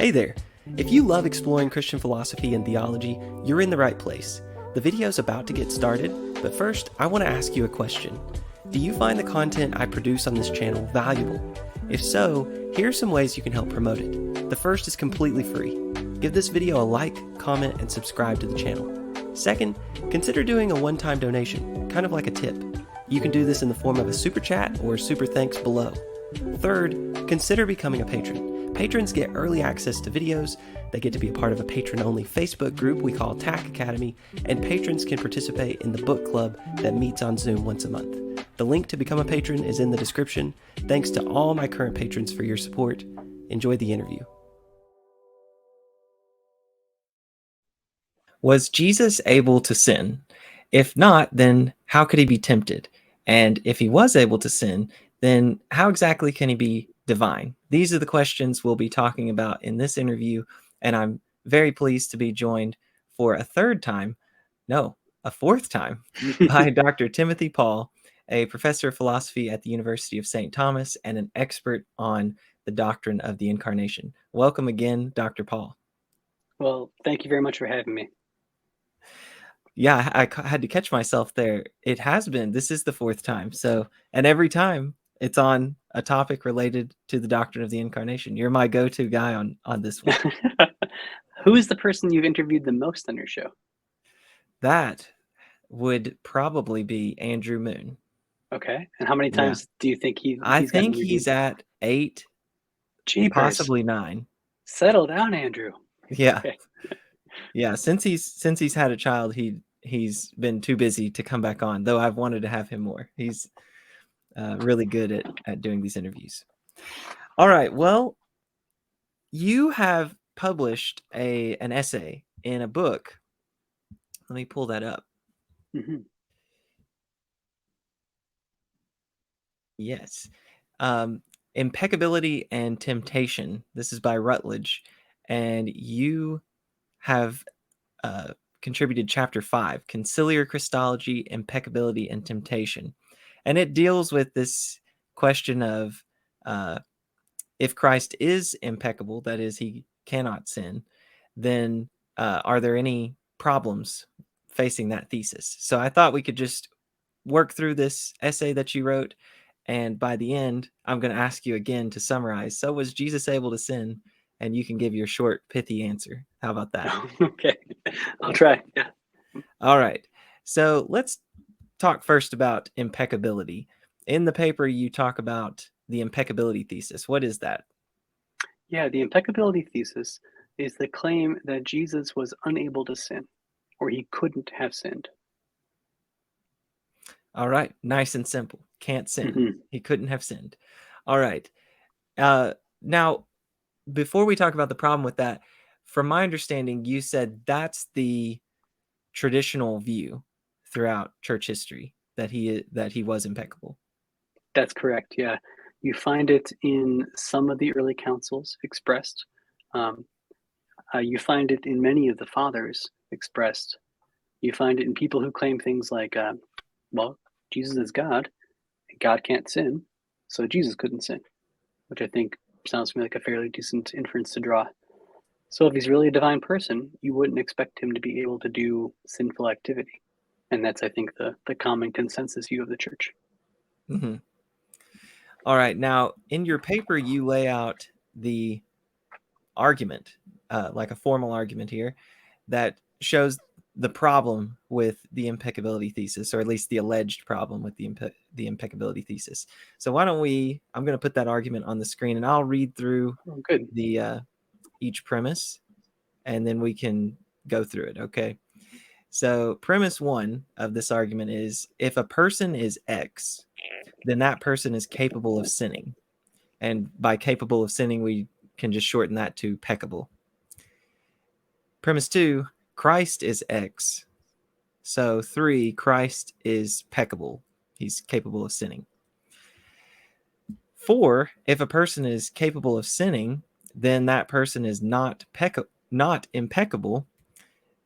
Hey there! If you love exploring Christian philosophy and theology, you're in the right place. The video's about to get started, but first, I want to ask you a question. Do you find the content I produce on this channel valuable? If so, here are some ways you can help promote it. The first is completely free. Give this video a like, comment, and subscribe to the channel. Second, consider doing a one-time donation, kind of like a tip. You can do this in the form of a super chat or super thanks below. Third, consider becoming a patron. Patrons get early access to videos, they get to be a part of a patron-only Facebook group we call TAC Academy, and patrons can participate in the book club that meets on Zoom once a month. The link to become a patron is in the description. Thanks to all my current patrons for your support. Enjoy the interview. Was Jesus able to sin? If not, then how could he be tempted? And if he was able to sin, then how exactly can he be divine? These are the questions we'll be talking about in this interview, and I'm very pleased to be joined for a fourth time by Dr. Timothy Pawl, a professor of philosophy at the University of St. Thomas and an expert on the doctrine of the incarnation. Welcome again, Dr. Pawl. Well, thank you very much for having me. Yeah, I had to catch myself there. This is the fourth time. And every time it's on a topic related to the doctrine of the incarnation. You're my go-to guy on this one. Who is the person you've interviewed the most on your show? That would probably be Andrew Moon. Okay. And how many times do you think I think he's at 8, Jeepers. possibly 9. Settle down, Andrew. Yeah. Okay. Yeah, since he's had a child, he's been too busy to come back on, though I've wanted to have him more. He's really good at doing these interviews. All right, well, you have published an essay in a book. Let me pull that up. Mm-hmm. Yes. Impeccability and Temptation. This is by Routledge, and you have contributed chapter 5, Conciliar Christology, Impeccability and Temptation. And it deals with this question of if Christ is impeccable, that is, he cannot sin, then are there any problems facing that thesis? So I thought we could just work through this essay that you wrote, and by the end, I'm going to ask you again to summarize. So was Jesus able to sin? And you can give your short, pithy answer. How about that? Okay, I'll try. Yeah. All right. So let's talk first about impeccability. In the paper, you talk about the impeccability thesis. What is that? Yeah, the impeccability thesis is the claim that Jesus was unable to sin, or he couldn't have sinned. All right. Nice and simple. Can't sin. Mm-hmm. He couldn't have sinned. All right. Now, before we talk about the problem with that, from my understanding, you said that's the traditional view throughout church history, that he was impeccable. That's correct. Yeah. You find it in some of the early councils expressed. You find it in many of the fathers expressed. You find it in people who claim things like, well, Jesus is God, and God can't sin, so Jesus couldn't sin, which I think sounds to me like a fairly decent inference to draw. So if he's really a divine person, you wouldn't expect him to be able to do sinful activity. And that's, I think, the common consensus view of the church. Mm-hmm. All right. Now, in your paper, you lay out the argument, like a formal argument here, that shows the problem with the impeccability thesis, or at least the alleged problem with the impeccability thesis. So why don't I'm going to put that argument on the screen, and I'll read through each premise, and then we can go through it, okay? So premise 1 of this argument is, if a person is X, then that person is capable of sinning. And by capable of sinning, we can just shorten that to peccable. Premise 2, Christ is X. So 3, Christ is peccable. He's capable of sinning. 4, if a person is capable of sinning, then that person is not impeccable.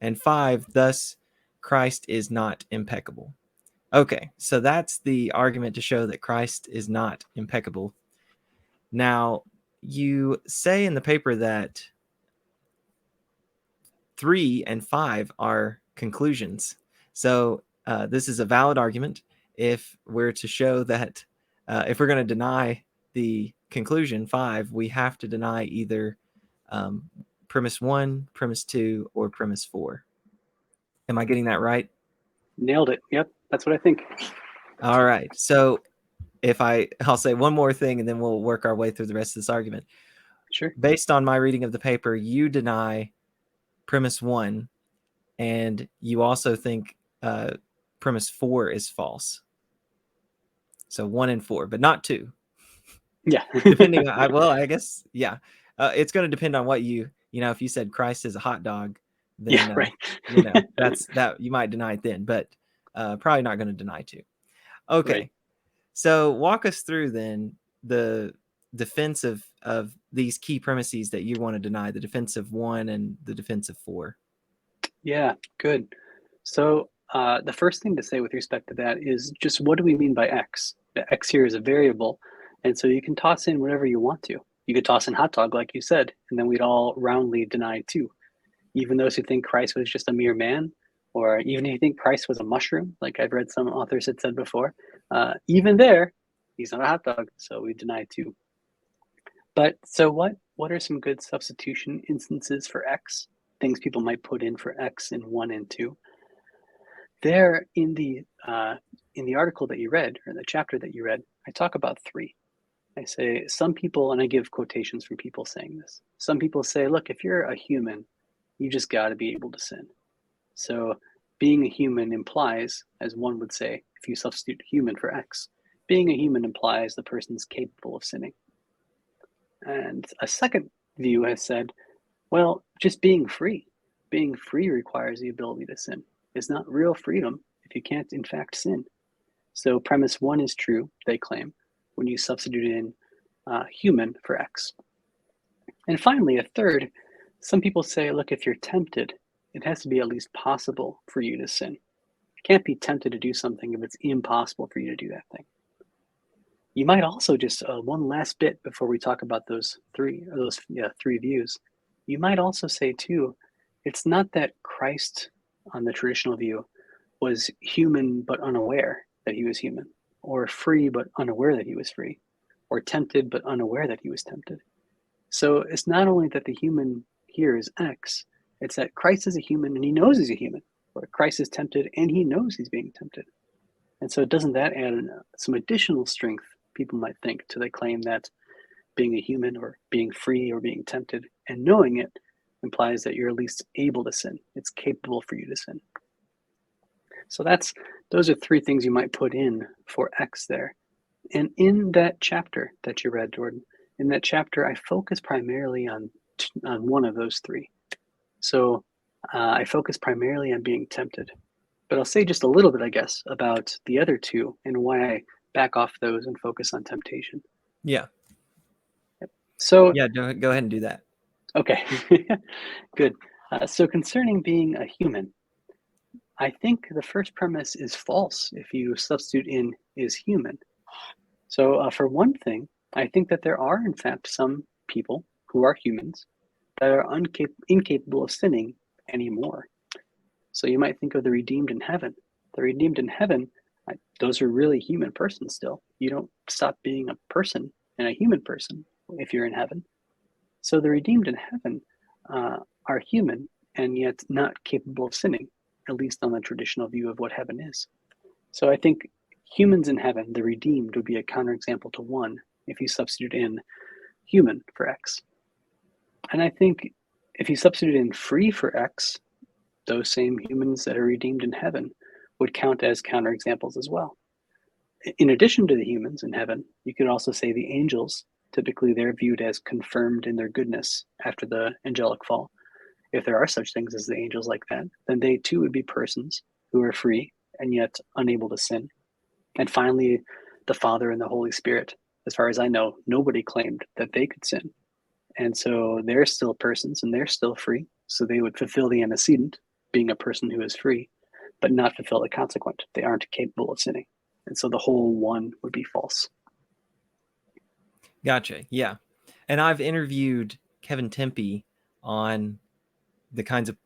And 5, thus Christ is not impeccable. Okay, so that's the argument to show that Christ is not impeccable. Now, you say in the paper that 3 and 5 are conclusions. So this is a valid argument if we're to show that if we're going to deny the conclusion 5, we have to deny either premise 1, premise 2, or premise 4. Am I getting that right? Nailed it. Yep, that's what I think. All right. So if I'll say one more thing and then we'll work our way through the rest of this argument. Sure. Based on my reading of the paper, you deny premise 1, and you also think premise 4 is false. So 1 and 4, but not 2. Yeah. Depending on, well, I guess, yeah. It's going to depend on what if you said Christ is a hot dog, then, yeah, right. that you might deny it then, but probably not going to deny 2. Okay. Right. So walk us through then the defense of these key premises that you want to deny, the defense of 1 and the defense of 4. Yeah, good. So the first thing to say with respect to that is just what do we mean by X? The X here is a variable, and so you can toss in whatever you want to. You could toss in hot dog, like you said, and then we'd all roundly deny 2. Even those who think Christ was just a mere man, or even if you think Christ was a mushroom, like I've read some authors had said before, even there, he's not a hot dog, so we deny 2. But so what are some good substitution instances for X? Things people might put in for X in 1 and 2. There in the article that you read, or the chapter that you read, I talk about 3. I say some people, and I give quotations from people saying this. Some people say, look, if you're a human, you just got to be able to sin. So being a human implies, as one would say, if you substitute human for X, being a human implies the person's capable of sinning. And a second view has said, well, just being free requires the ability to sin. It's not real freedom if you can't, in fact, sin. So premise 1 is true, they claim, when you substitute in human for X. And finally, a third, some people say, look, if you're tempted, it has to be at least possible for you to sin. You can't be tempted to do something if it's impossible for you to do that thing. You might also just, one last bit before we talk about those three views, you might also say too, it's not that Christ, on the traditional view, was human but unaware that he was human, or free but unaware that he was free, or tempted but unaware that he was tempted. So it's not only that the human here is X, it's that Christ is a human and he knows he's a human, or Christ is tempted and he knows he's being tempted. And so doesn't that add some additional strength, people might think, to the claim that being a human or being free or being tempted and knowing it implies that you're at least able to sin. It's capable for you to sin. So those are 3 things you might put in for X there. And in that chapter that you read, Jordan, in that chapter, I focus primarily on one of those 3. So I focus primarily on being tempted. But I'll say just a little bit, I guess, about the other 2 and why I back off those and focus on temptation. Yeah. So yeah, go ahead and do that. Okay, good. So concerning being a human, I think the first premise is false if you substitute in is human. So for one thing, I think that there are in fact some people who are humans that are incapable of sinning anymore. So you might think of the redeemed in heaven. The redeemed in heaven, those are really human persons still. You don't stop being a person and a human person if you're in heaven. So the redeemed in heaven are human and yet not capable of sinning, at least on the traditional view of what heaven is. So I think humans in heaven, the redeemed, would be a counterexample to 1 if you substitute in human for X. And I think if you substitute in free for X, those same humans that are redeemed in heaven would count as counterexamples as well. In addition to the humans in heaven, you could also say the angels. Typically, they're viewed as confirmed in their goodness after the angelic fall. If there are such things as the angels like that, then they too would be persons who are free and yet unable to sin. And finally, the Father and the Holy Spirit. As far as I know, nobody claimed that they could sin. And so they're still persons and they're still free. So they would fulfill the antecedent, being a person who is free, but not fulfill the consequent. They aren't capable of sinning. And so the whole 1 would be false. Gotcha. Yeah. And I've interviewed Kevin Tempe on the kinds of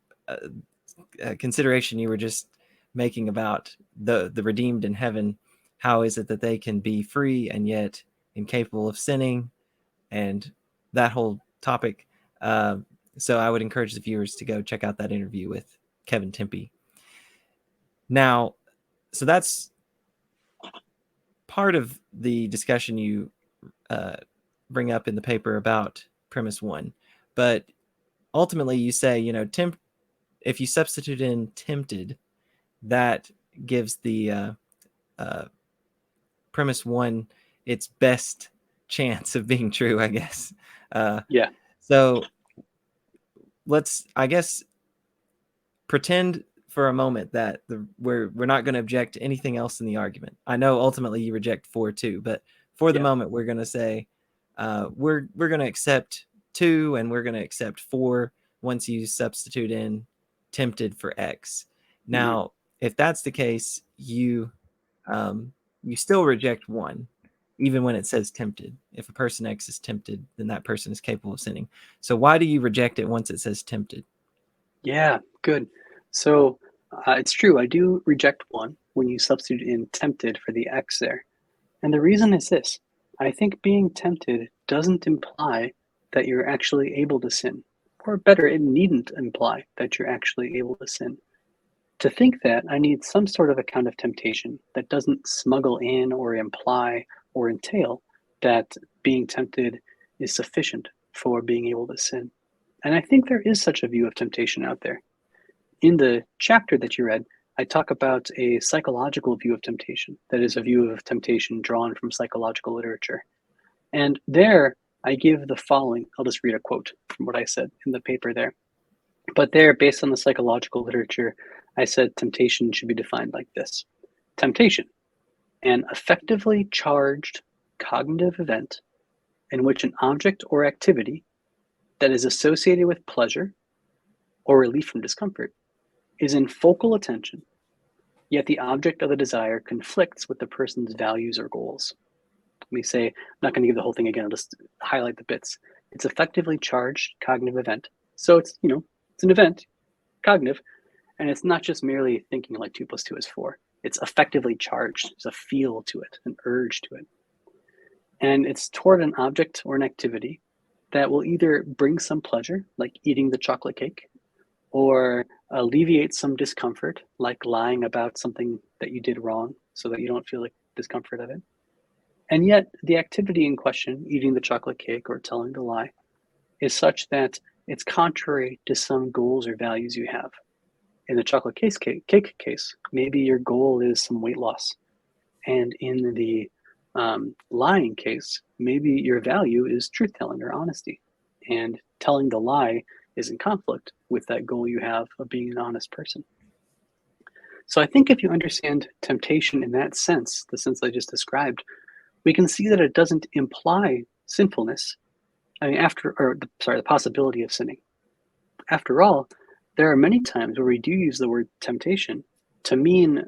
consideration you were just making about the redeemed in heaven. How is it that they can be free and yet incapable of sinning, and that whole topic. So I would encourage the viewers to go check out that interview with Kevin Tempe. Now, so that's part of the discussion you bring up in the paper about premise one. But ultimately, you say, if you substitute in tempted, that gives the premise one its best chance of being true, I guess. Yeah. So let's, I guess, pretend for a moment that we're not going to object to anything else in the argument. I know ultimately you reject 4 too, but for the moment we're going to say we're going to accept 2 and we're going to accept 4 once you substitute in tempted for X. Now, if that's the case, you still reject 1, even when it says tempted. If a person X is tempted, then that person is capable of sinning. So why do you reject it once it says tempted? Yeah, good. So it's true. I do reject 1 when you substitute in tempted for the X there. And the reason is this. I think being tempted doesn't imply that you're actually able to sin. Or better, it needn't imply that you're actually able to sin. To think that, I need some sort of account of temptation that doesn't smuggle in or imply or entail that being tempted is sufficient for being able to sin. And I think there is such a view of temptation out there. In the chapter that you read, I talk about a psychological view of temptation, that is, a view of temptation drawn from psychological literature. And there, I give the following. I'll just read a quote from what I said in the paper there. But there, based on the psychological literature, I said temptation should be defined like this. Temptation, an effectively charged cognitive event in which an object or activity that is associated with pleasure or relief from discomfort is in focal attention, yet the object of the desire conflicts with the person's values or goals. Let me say, I'm not going to give the whole thing again, I'll just highlight the bits. It's effectively charged cognitive event. So it's, it's an event, cognitive, and it's not just merely thinking like 2 + 2 is 4. It's effectively charged. There's a feel to it, an urge to it. And it's toward an object or an activity that will either bring some pleasure, like eating the chocolate cake, or alleviate some discomfort, like lying about something that you did wrong so that you don't feel like discomfort of it. And yet the activity in question, eating the chocolate cake or telling the lie, is such that it's contrary to some goals or values you have. In the chocolate cake case, maybe your goal is some weight loss. And in the lying case, maybe your value is truth-telling or honesty. And telling the lie is in conflict with that goal you have of being an honest person. So I think if you understand temptation in that sense, the sense I just described, we can see that it doesn't imply sinfulness. I mean, the possibility of sinning. After all, there are many times where we do use the word temptation to mean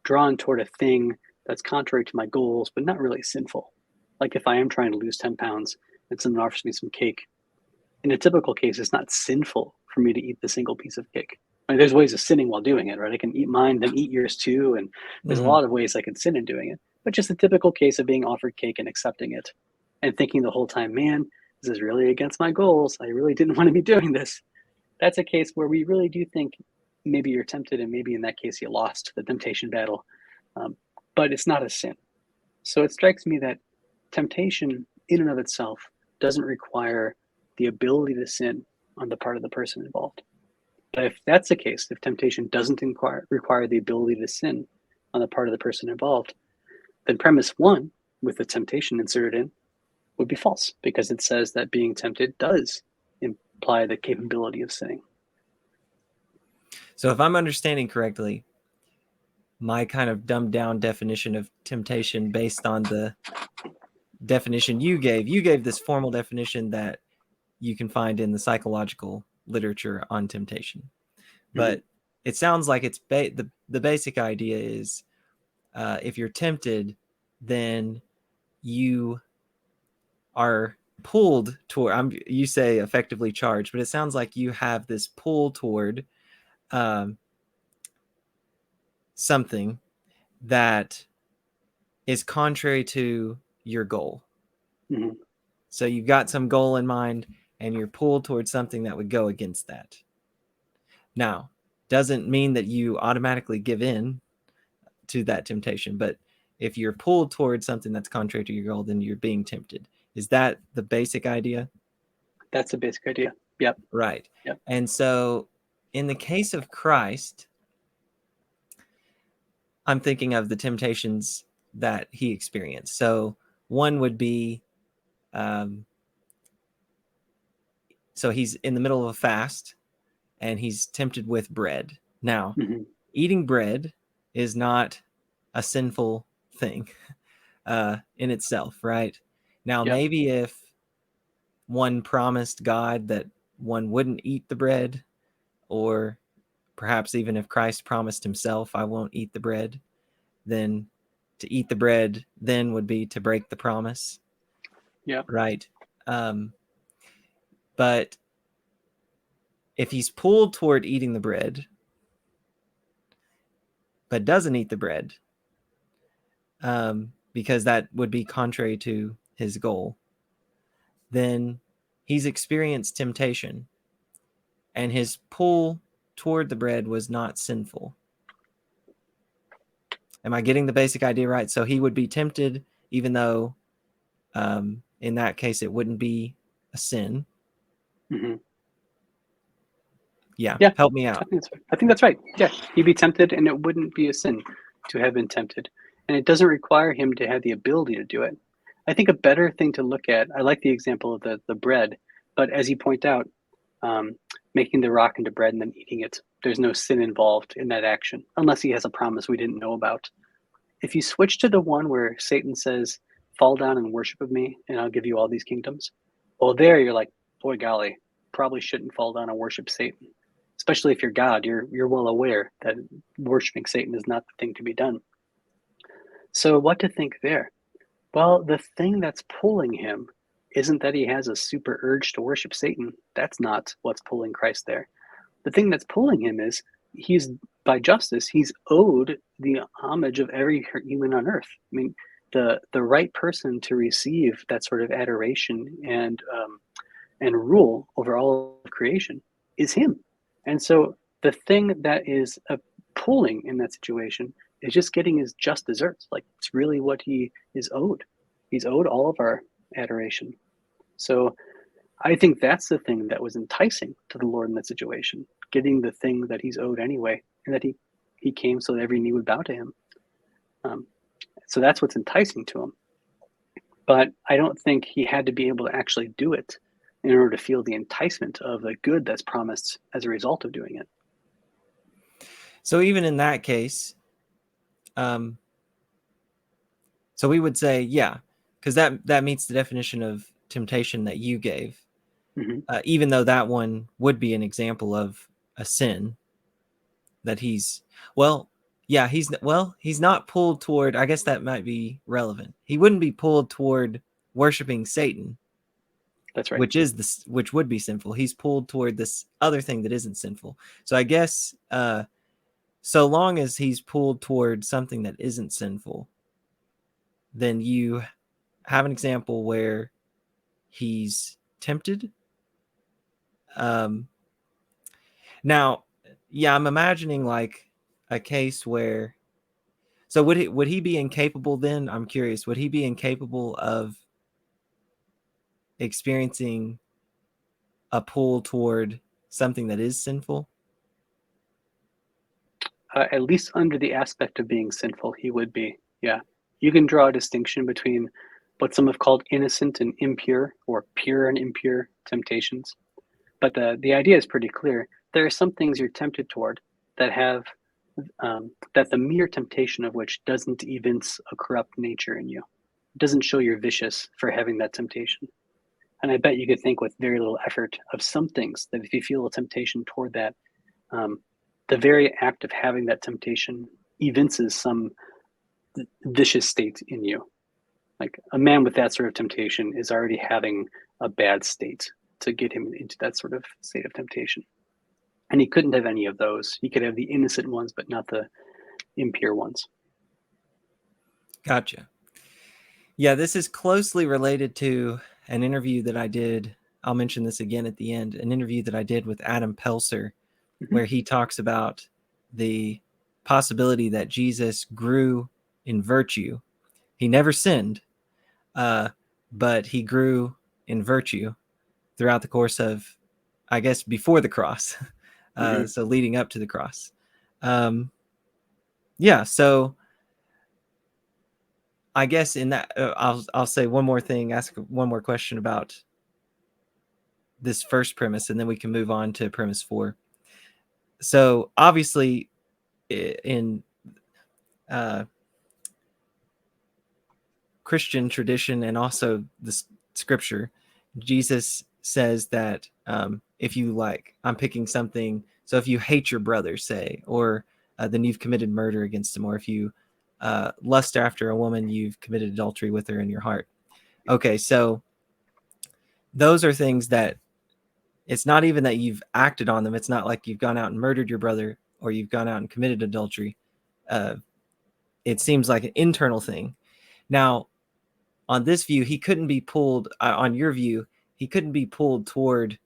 drawn toward a thing that's contrary to my goals, but not really sinful. Like if I am trying to lose 10 pounds and someone offers me some cake, in a typical case, it's not sinful for me to eat the single piece of cake. I mean, there's ways of sinning while doing it, right? I can eat mine, then eat yours too, and there's a lot of ways I can sin in doing it. But just a typical case of being offered cake and accepting it and thinking the whole time, man, this is really against my goals. I really didn't want to be doing this. That's a case where we really do think maybe you're tempted, and maybe in that case you lost the temptation battle, but it's not a sin. So it strikes me that temptation in and of itself doesn't require the ability to sin on the part of the person involved. But if that's the case, if temptation doesn't require the ability to sin on the part of the person involved, then premise 1, with the temptation inserted in, would be false, because it says that being tempted does imply the capability of sinning. So if I'm understanding correctly, my kind of dumbed down definition of temptation based on the definition you gave this formal definition that you can find in the psychological literature on temptation. But it sounds like it's the basic idea is if you're tempted, then you are pulled toward, you say effectively charged, but it sounds like you have this pull toward something that is contrary to your goal. Mm-hmm. So you've got some goal in mind and you're pulled towards something that would go against that. Now, doesn't mean that you automatically give in to that temptation, but if you're pulled towards something that's contrary to your goal, then you're being tempted. Is that the basic idea? That's the basic idea. Yep. Right. Yep. And so in the case of Christ, I'm thinking of the temptations that he experienced. So one would be, so he's in the middle of a fast and he's tempted with bread. Now, Mm-hmm. eating bread is not a sinful thing in itself, right? Now, Yep. maybe if one promised God that one wouldn't eat the bread, or perhaps even if Christ promised himself, I won't eat the bread, then to eat the bread then would be to break the promise. Yep. Right. But if he's pulled toward eating the bread, but doesn't eat the bread, because that would be contrary to his goal, then he's experienced temptation, and his pull toward the bread was not sinful. Am I getting the basic idea right? So he would be tempted, even though in that case it wouldn't be a sin. Mm-hmm. Yeah. Yeah. Help me out. I think that's right. Yeah. He'd be tempted, and it wouldn't be a sin to have been tempted. And it doesn't require him to have the ability to do it. I think a better thing to look at, I like the example of the bread, but as you point out, making the rock into bread and then eating it, there's no sin involved in that action, unless he has a promise we didn't know about. If you switch to the one where Satan says, fall down and worship of me, and I'll give you all these kingdoms, well, there you're like, boy, golly, probably shouldn't fall down and worship Satan. Especially if you're God, you're well aware that worshiping Satan is not the thing to be done. So what to think there? Well, the thing that's pulling him isn't that he has a super urge to worship Satan. That's not what's pulling Christ there. The thing that's pulling him is he's, by justice, he's owed the homage of every human on earth. I mean, the right person to receive that sort of adoration and rule over all of creation is him. And so the thing that is pulling in that situation is just getting his just desserts. Like, it's really what he is owed. He's owed all of our adoration. So I think that's the thing that was enticing to the Lord in that situation, getting the thing that he's owed anyway, and that he came so that every knee would bow to him. So that's what's enticing to him. But I don't think he had to be able to actually do it in order to feel the enticement of the good that's promised as a result of doing it. So even in that case, so we would say, yeah, because that meets the definition of temptation that you gave. Mm-hmm. Even though that one would be an example of a sin that he's not pulled toward. I guess that might be relevant. He wouldn't be pulled toward worshiping Satan. That's right. Which would be sinful. He's pulled toward this other thing that isn't sinful. So I guess so long as he's pulled toward something that isn't sinful, then you have an example where he's tempted. Now, yeah, I'm imagining like a case where, so would he be incapable then? I'm curious. Would he be incapable of experiencing a pull toward something that is sinful? At least under the aspect of being sinful, he would be. Yeah. You can draw a distinction between what some have called innocent and impure, or pure and impure temptations. But the idea is pretty clear. There are some things you're tempted toward that have that the mere temptation of which doesn't evince a corrupt nature in you. It doesn't show you're vicious for having that temptation. And I bet you could think with very little effort of some things that if you feel a temptation toward that, the very act of having that temptation evinces some vicious state in you. Like, a man with that sort of temptation is already having a bad state to get him into that sort of state of temptation. And he couldn't have any of those. He could have the innocent ones, but not the impure ones. Gotcha. Yeah, this is closely related to an interview that I did. I'll mention this again at the end. An interview that I did with Adam Pelser, where he talks about the possibility that Jesus grew in virtue. He never sinned, but he grew in virtue throughout the course of, I guess, before the cross. So leading up to the cross. Yeah, so I guess in that, I'll say one more thing, ask one more question about this first premise, and then we can move on to premise 4. So obviously, in Christian tradition and also the scripture, Jesus says that if you I'm picking something, so if you hate your brother, say, or then you've committed murder against him, or if you lust after a woman, you've committed adultery with her in your heart. Okay, so those are things that it's not even that you've acted on them. It's not like you've gone out and murdered your brother or you've gone out and committed adultery. It seems like an internal thing. Now, on this view, he couldn't be pulled, on your view, he couldn't be pulled toward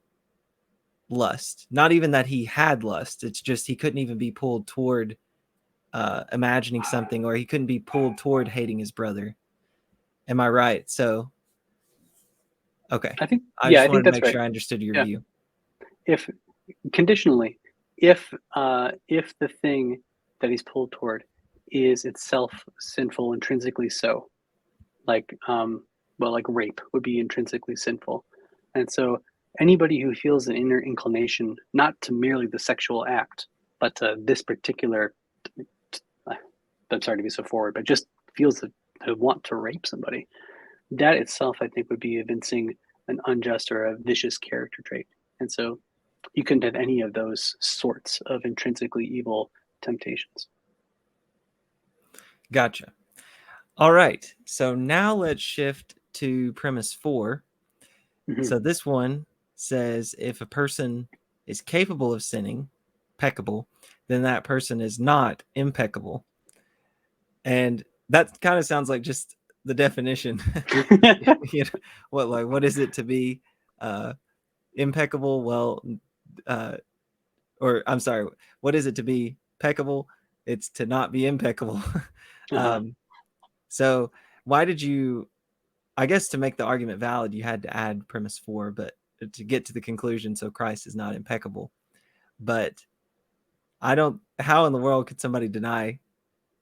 lust. Not even that he had lust. It's just he couldn't even be pulled toward imagining something, or he couldn't be pulled toward hating his brother. Am I right? So, okay. I think I just wanted to that's make right. sure I understood your view. If conditionally, if the thing that he's pulled toward is itself sinful, intrinsically so, like rape would be intrinsically sinful, and so anybody who feels an inner inclination not to merely the sexual act, but to this particular, I'm sorry to be so forward, but just feels to want to rape somebody, that itself, I think, would be evincing an unjust or a vicious character trait. And so you couldn't have any of those sorts of intrinsically evil temptations. Gotcha. All right. So now let's shift to premise 4. So this one says if a person is capable of sinning, peccable, then that person is not impeccable. And that kind of sounds like just the definition. You know, what is it to be impeccable? Well, or I'm sorry, what is it to be peccable? It's to not be impeccable. So why did you, I guess to make the argument valid, you had to add premise 4, but to get to the conclusion, so Christ is not impeccable. But how in the world could somebody deny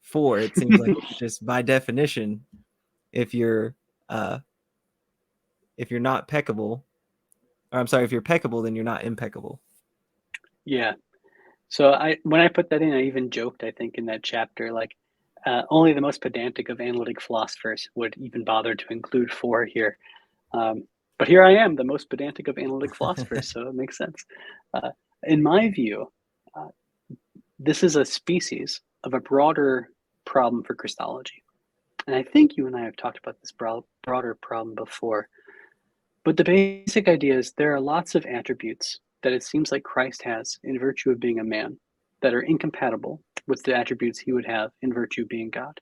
4? It seems like just by definition, if you're not peccable, or I'm sorry, if you're peccable, then you're not impeccable. Yeah. So when I put that in, I even joked, I think, in that chapter, like only the most pedantic of analytic philosophers would even bother to include 4 here. But here I am, the most pedantic of analytic philosophers, so it makes sense. In my view, this is a species of a broader problem for Christology. And I think you and I have talked about this broader problem before. But the basic idea is there are lots of attributes that it seems like Christ has in virtue of being a man that are incompatible with the attributes he would have in virtue of being God.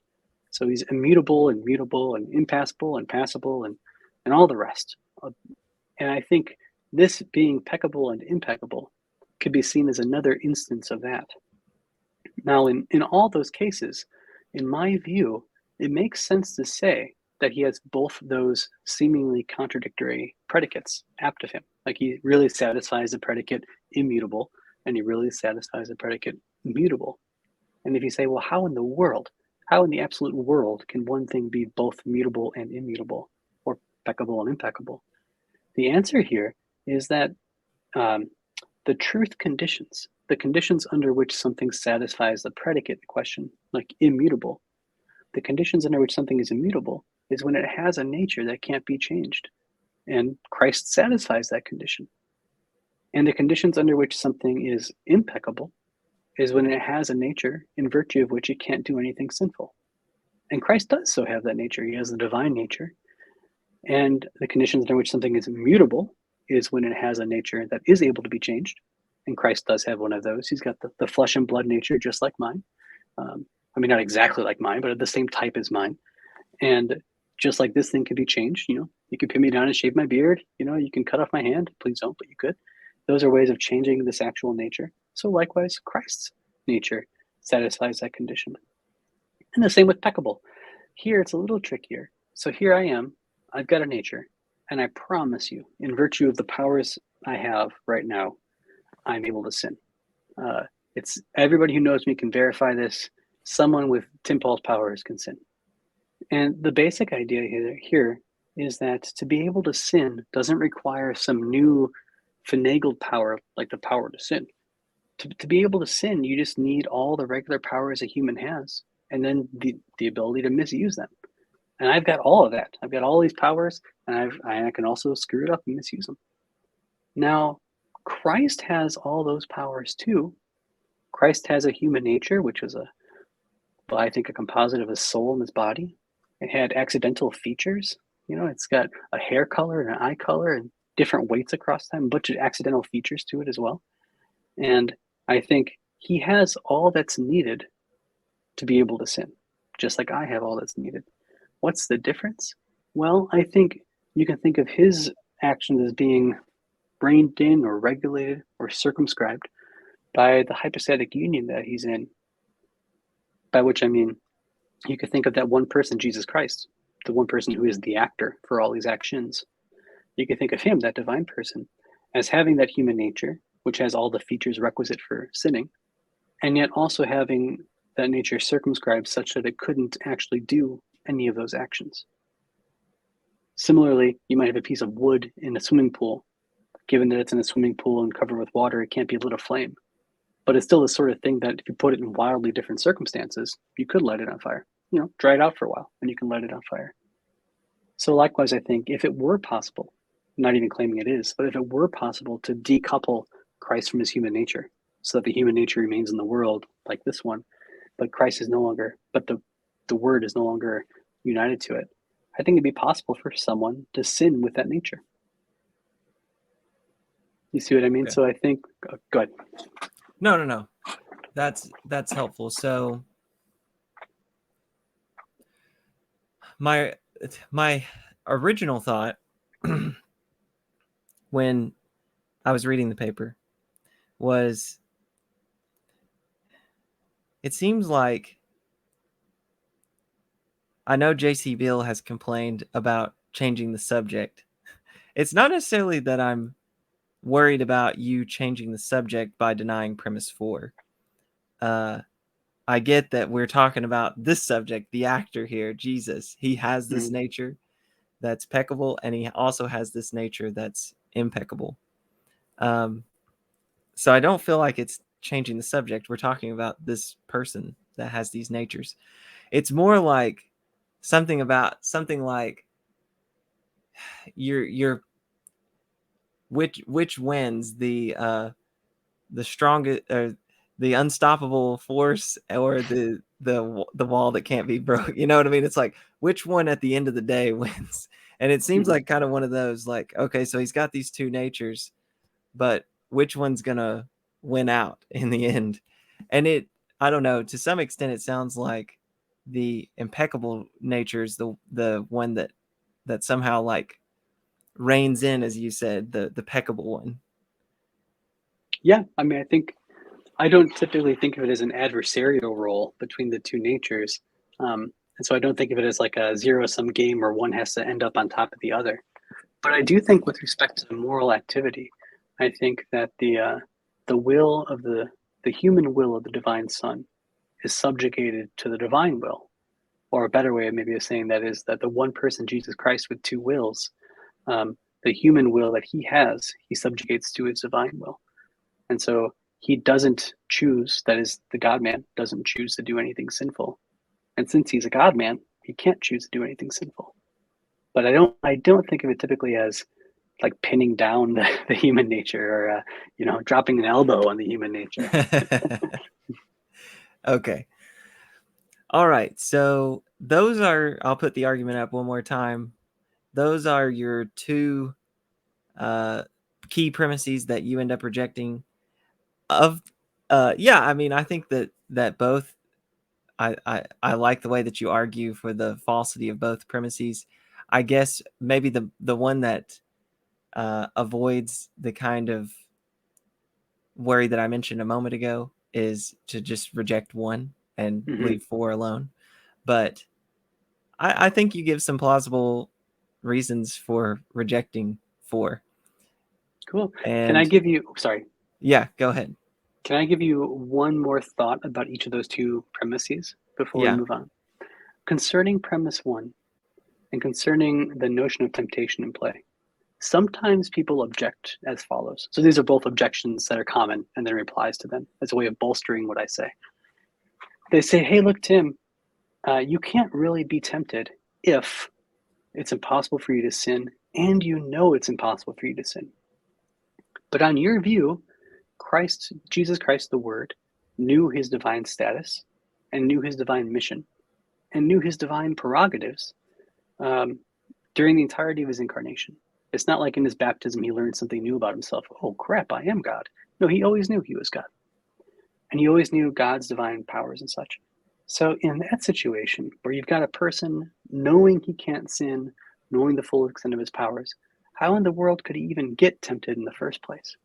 So he's immutable and mutable and impassible and passible and all the rest. And I think this being peccable and impeccable could be seen as another instance of that. Now, in all those cases, in my view, it makes sense to say that he has both those seemingly contradictory predicates apt of him. Like he really satisfies the predicate immutable, and he really satisfies the predicate mutable. And if you say, well, how in the absolute world can one thing be both mutable and immutable, or peccable and impeccable? The answer here is that the truth conditions, the conditions under which something satisfies the predicate question, like immutable, the conditions under which something is immutable is when it has a nature that can't be changed. And Christ satisfies that condition. And the conditions under which something is impeccable is when it has a nature in virtue of which it can't do anything sinful. And Christ does so have that nature. He has the divine nature. And the conditions under which something is immutable is when it has a nature that is able to be changed. And Christ does have one of those. He's got the flesh and blood nature, just like mine. I mean, not exactly like mine, but the same type as mine. And just like this thing could be changed, you could pin me down and shave my beard. You can cut off my hand. Please don't, but you could. Those are ways of changing this actual nature. So likewise, Christ's nature satisfies that condition. And the same with peccable. Here, it's a little trickier. So here I am. I've got a nature. And I promise you, in virtue of the powers I have right now, I'm able to sin. It's everybody who knows me can verify this. Someone with Tim Paul's powers can sin. And the basic idea here is that to be able to sin doesn't require some new finagled power like the power to sin. To be able to sin, you just need all the regular powers a human has, and then the ability to misuse them. And I've got all of that. I've got all these powers, and I can also screw it up and misuse them. Now, Christ has all those powers too. Christ has a human nature, which is I think a composite of his soul and his body. It had accidental features. It's got a hair color and an eye color and different weights across time, a bunch of accidental features to it as well. And I think he has all that's needed to be able to sin, just like I have all that's needed. What's the difference? Well, I think you can think of his actions as being reined in or regulated or circumscribed by the hypostatic union that he's in. By which I mean, you could think of that one person, Jesus Christ, the one person who is the actor for all these actions. You could think of him, that divine person, as having that human nature, which has all the features requisite for sinning, and yet also having that nature circumscribed such that it couldn't actually do any of those actions. Similarly, you might have a piece of wood in a swimming pool. Given that it's in a swimming pool and covered with water, it can't be lit aflame. But it's still the sort of thing that if you put it in wildly different circumstances, you could light it on fire. Dry it out for a while, and you can light it on fire. So likewise, I think if it were possible, I'm not even claiming it is, but if it were possible to decouple Christ from his human nature, so that the human nature remains in the world like this one, but Christ is no longer, but the word is no longer united to it, I think it'd be possible for someone to sin with that nature. You see what I mean? Okay. So I think, go ahead. No. That's helpful. So my original thought when I was reading the paper was, it seems like, I know J.C. Beale has complained about changing the subject. It's not necessarily that I'm worried about you changing the subject by denying premise 4. I get that we're talking about this subject, the actor here, Jesus. He has this nature that's peccable, and he also has this nature that's impeccable. So I don't feel like it's changing the subject. We're talking about this person that has these natures. It's more like something like your which wins, the strongest, the unstoppable force, or the wall that can't be broken. You know what I mean? It's like, which one at the end of the day wins? And it seems like kind of one of those, like, okay, so he's got these two natures, but which one's gonna win out in the end? And I don't know, to some extent it sounds like the impeccable nature is the one that somehow like reigns in, as you said, the peccable one. Yeah, I mean, I don't typically think of it as an adversarial role between the two natures. And so I don't think of it as like a zero-sum game where one has to end up on top of the other. But I do think with respect to the moral activity, I think that the will of the human will of the divine Son is subjugated to the divine will. Or a better way maybe of saying that is that the one person, Jesus Christ, with two wills, the human will that he has, he subjugates to his divine will. And so he doesn't choose, that is, the God-man doesn't choose to do anything sinful. And since he's a God-man, he can't choose to do anything sinful. But I don't think of it typically as like pinning down the human nature, or dropping an elbow on the human nature. Okay. All right. So those are, I'll put the argument up one more time. those are your two key premises that you end up rejecting. Yeah, I mean, I think that both. I like the way that you argue for the falsity of both premises. I guess maybe the one that avoids the kind of worry that I mentioned a moment ago is to just reject one and leave four alone. But I think you give some plausible reasons for rejecting four. Cool. And Can I give you, sorry. Yeah, go ahead. Can I give you one more thought about each of those two premises before we move on? Concerning premise one and concerning the notion of temptation in play, sometimes people object as follows. So these are both objections that are common and then replies to them as a way of bolstering what I say. They say, hey, look, Tim, you can't really be tempted if it's impossible for you to sin and you know it's impossible for you to sin. But on your view, Jesus Christ, the Word, knew his divine status and knew his divine mission and knew his divine prerogatives during the entirety of his incarnation. It's not like in his baptism he learned something new about himself. Oh, crap, I am God. No, he always knew he was God. And he always knew God's divine powers and such. So in that situation where you've got a person knowing he can't sin, knowing the full extent of his powers, how in the world could he even get tempted in the first place?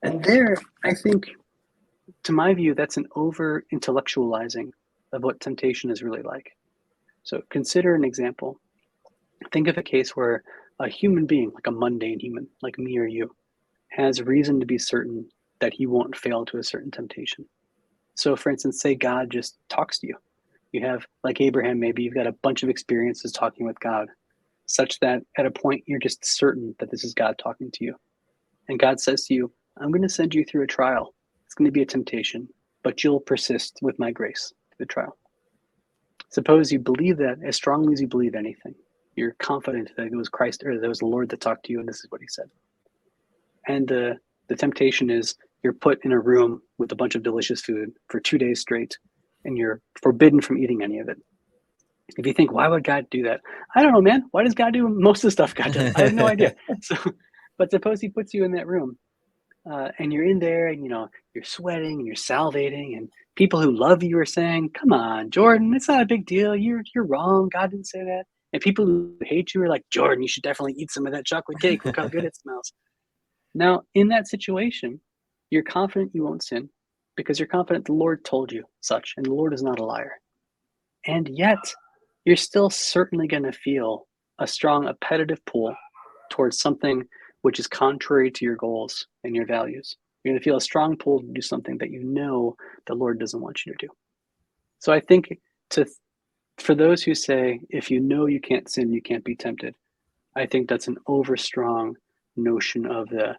And there, I think, to my view, that's an over-intellectualizing of what temptation is really like. So consider an example. Think of a case where a human being, like a mundane human, like me or you, has reason to be certain that he won't fail to a certain temptation. So for instance, say God just talks to you. You have, like Abraham, maybe you've got a bunch of experiences talking with God, such that at a point you're just certain that this is God talking to you. And God says to you, I'm going to send you through a trial. It's going to be a temptation, but you'll persist with my grace through the trial. Suppose you believe that as strongly as you believe anything. You're confident that it was Christ or that it was the Lord that talked to you and this is what he said. And the temptation is you're put in a room with a bunch of delicious food for 2 days straight and you're forbidden from eating any of it. If you think, why would God do that? I don't know, man. Why does God do most of the stuff God does? I have no idea. But suppose he puts you in that room and you're in there and, you're sweating and you're salivating and people who love you are saying, come on, Jordan, it's not a big deal. You're wrong. God didn't say that. And people who hate you are like, Jordan, you should definitely eat some of that chocolate cake. Look how good it smells. Now, in that situation, you're confident you won't sin because you're confident the Lord told you such, and the Lord is not a liar. And yet, you're still certainly going to feel a strong appetitive pull towards something which is contrary to your goals and your values. You're going to feel a strong pull to do something that you know the Lord doesn't want you to do. So I think for those who say, if you know you can't sin, you can't be tempted, I think that's an overstrong notion of the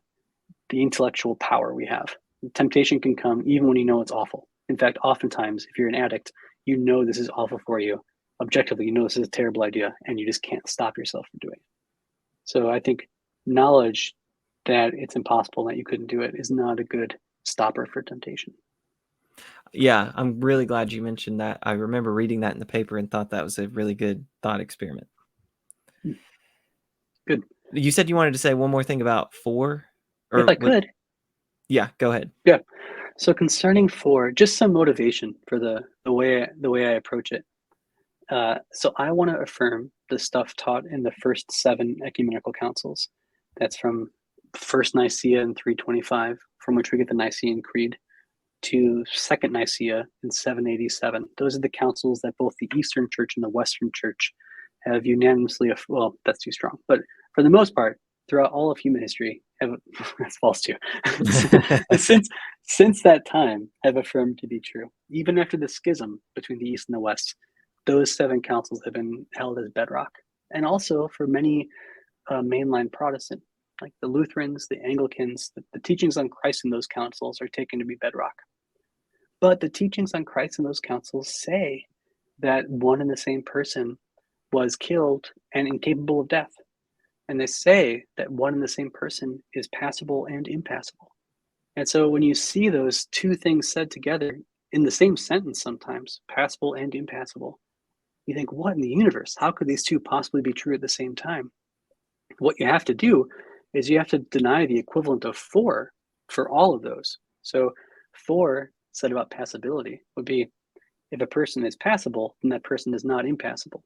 intellectual power we have. Temptation can come even when you know it's awful. In fact, oftentimes, if you're an addict, you know this is awful for you. Objectively, you know this is a terrible idea, and you just can't stop yourself from doing it. So I think knowledge that it's impossible that you couldn't do it is not a good stopper for temptation. Yeah, I'm really glad you mentioned that. I remember reading that in the paper and thought that was a really good thought experiment. Good. You said you wanted to say one more thing about 4? If I could. Yeah, go ahead. Yeah. So concerning 4, just some motivation for the way I approach it. So I want to affirm the stuff taught in the first 7 ecumenical councils. That's from First Nicaea in 325, from which we get the Nicene Creed, to Second Nicaea in 787. Those are the councils that both the Eastern Church and the Western Church have unanimously, well, that's too strong, but for the most part, throughout all of human history, that's false too, since that time have affirmed to be true. Even after the schism between the East and the West, those 7 councils have been held as bedrock. And also for many mainline Protestant, like the Lutherans, the Anglicans, the teachings on Christ in those councils are taken to be bedrock. But the teachings on Christ in those councils say that one and the same person was killed and incapable of death. And they say that one and the same person is passible and impassible. And so when you see those two things said together in the same sentence sometimes, passible and impassible, you think, what in the universe? How could these two possibly be true at the same time? What you have to do is you have to deny the equivalent of 4 for all of those. So 4 said about passibility would be, if a person is passible, then that person is not impassible.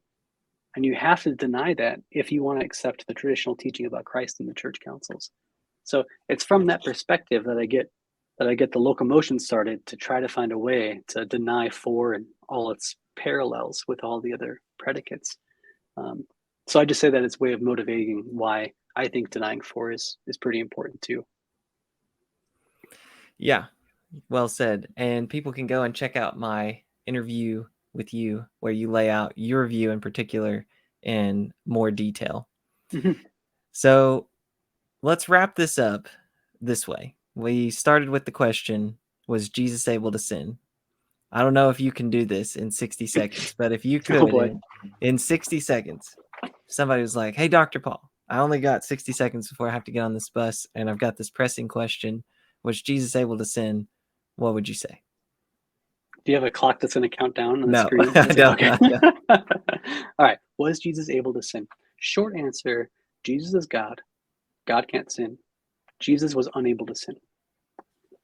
And you have to deny that if you want to accept the traditional teaching about Christ in the church councils. So it's from that perspective that I get the locomotion started to try to find a way to deny 4 and all its parallels with all the other predicates. So I just say that it's a way of motivating why I think denying 4 is pretty important too. Yeah, well said. And people can go and check out my interview with you where you lay out your view in particular in more detail. Mm-hmm. So let's wrap this up this way. We started with the question, was Jesus able to sin? I don't know if you can do this in 60 seconds, but if you Oh could, boy. in 60 seconds, somebody was like, hey, Dr. Pawl, I only got 60 seconds before I have to get on this bus, and I've got this pressing question. Was Jesus able to sin? What would you say? Do you have a clock that's going to count down on the No, screen? I don't. Okay. I don't. All right. Was Jesus able to sin? Short answer, Jesus is God. God can't sin. Jesus was unable to sin.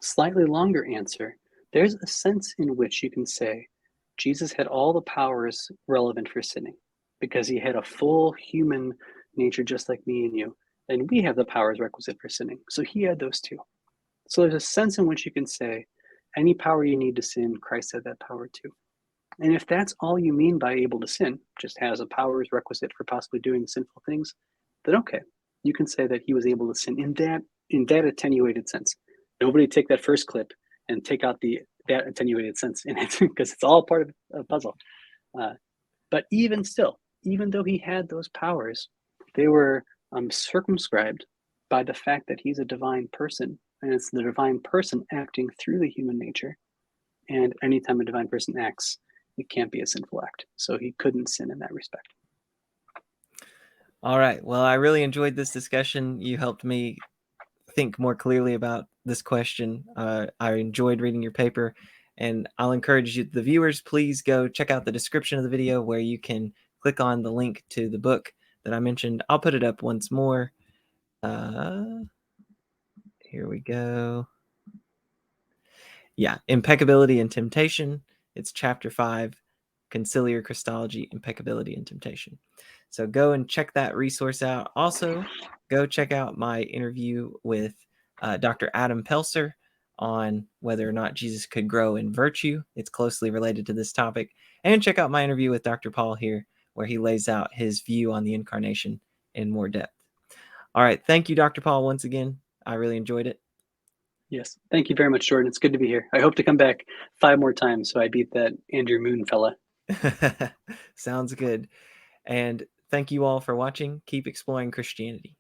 Slightly longer answer, there's a sense in which you can say Jesus had all the powers relevant for sinning because he had a full human nature just like me and you. And we have the powers requisite for sinning. So he had those too. So there's a sense in which you can say any power you need to sin, Christ had that power too. And if that's all you mean by able to sin, just has a powers requisite for possibly doing sinful things, then okay, you can say that he was able to sin in that attenuated sense. Nobody take that first clip and take out that attenuated sense in it because it's all part of a puzzle. But even still, even though he had those powers, they were circumscribed by the fact that he's a divine person, and it's the divine person acting through the human nature. And anytime a divine person acts, it can't be a sinful act. So he couldn't sin in that respect. All right. Well, I really enjoyed this discussion. You helped me think more clearly about this question. I enjoyed reading your paper, and I'll encourage you, the viewers, please go check out the description of the video where you can click on the link to the book that I mentioned. I'll put it up once more. Here we go. Yeah, Impeccability and Temptation. It's chapter 5, Conciliar Christology, Impeccability and Temptation. So go and check that resource out. Also, go check out my interview with Dr. Adam Pelser on whether or not Jesus could grow in virtue. It's closely related to this topic. And check out my interview with Dr. Pawl here, where he lays out his view on the incarnation in more depth. All right. Thank you, Dr. Pawl, once again. I really enjoyed it. Yes. Thank you very much, Jordan. It's good to be here. I hope to come back 5 more times so I beat that Andrew Moon fella. Sounds good. And thank you all for watching. Keep exploring Christianity.